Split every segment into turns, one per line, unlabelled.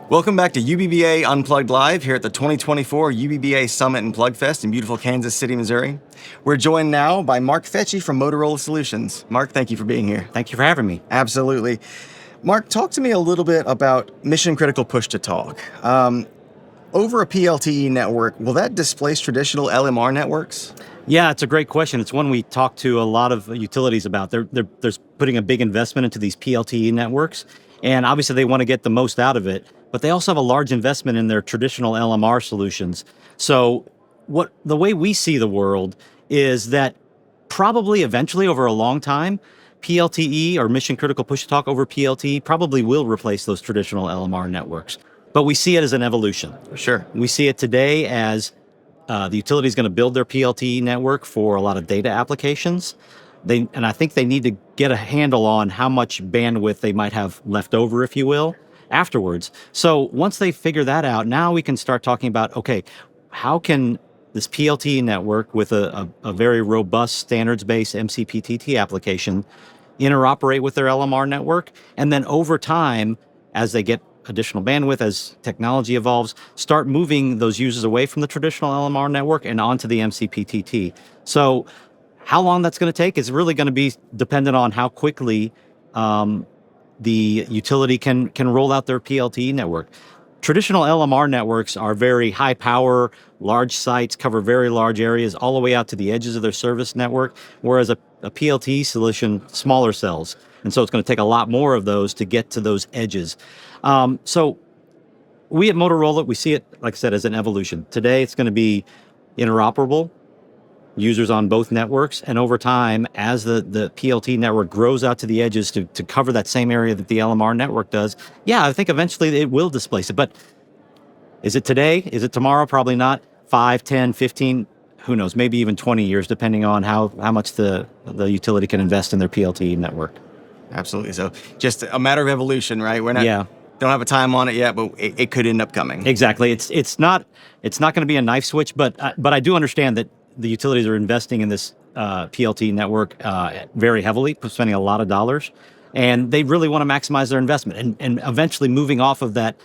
Welcome back to UBBA Unplugged Live here at the 2024 UBBA Summit Plugfest in beautiful Kansas City, Missouri. We're joined now by Mark Fecci from Motorola Solutions. Mark, thank you for being here.
Thank you for having me.
Absolutely. Mark, talk to me a little bit about mission-critical push-to-talk. Over a PLTE network, will that displace traditional LMR networks?
Yeah, it's a great question. It's one we talk to a lot of utilities about. They're putting a big investment into these PLTE networks, and obviously they want to get the most out of it, but they also have a large investment in their traditional LMR solutions. So the way we see the world is that probably eventually over a long time, PLTE or mission critical push to talk over PLTE probably will replace those traditional LMR networks. But we see it as an evolution.
Sure.
We see it today as the utility is going to build their PLTE network for a lot of data applications. And I think they need to get a handle on how much bandwidth they might have left over, if you will, afterwards. So once they figure that out, now we can start talking about, okay, how can this PLTE network with a very robust standards-based MCPTT application interoperate with their LMR network? And then over time, as they get additional bandwidth, as technology evolves, start moving those users away from the traditional LMR network and onto the MCPTT. So how long that's going to take is really going to be dependent on how quickly the utility can roll out their PLTE network. Traditional LMR networks are very high power, large sites, cover very large areas all the way out to the edges of their service network, whereas a PLTE solution, smaller cells. And so it's going to take a lot more of those to get to those edges. So we at Motorola, we see it, like I said, as an evolution. Today, it's going to be interoperable, users on both networks. And over time, as the PLT network grows out to the edges to cover that same area that the LMR network does, yeah, I think eventually it will displace it. But is it today? Is it tomorrow? Probably not. 5, 10, 15, who knows, maybe even 20 years, depending on how much the utility can invest in their PLT network.
Absolutely. So just a matter of evolution, right? We're not, don't have a time on it yet, but it could end up coming.
Exactly. It's not going to be a knife switch, but I do understand that the utilities are investing in this PLT network very heavily, spending a lot of dollars, and they really want to maximize their investment. And eventually moving off of that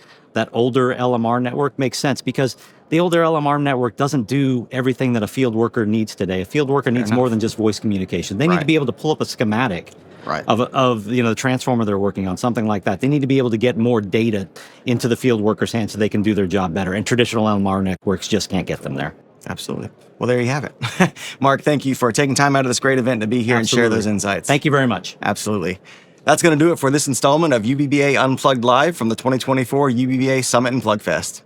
older LMR network makes sense, because the older LMR network doesn't do everything that a field worker needs today. A field worker needs more than just voice communication. They need to be able to pull up a schematic of the transformer they're working on, something like that. They need to be able to get more data into the field worker's hands so they can do their job better. And traditional LMR networks just can't get them there.
Absolutely. Well, there you have it. Mark, thank you for taking time out of this great event to be here and share those insights.
Thank you very much.
Absolutely. That's going to do it for this installment of UBBA Unplugged Live from the 2024 UBBA Summit Plugfest.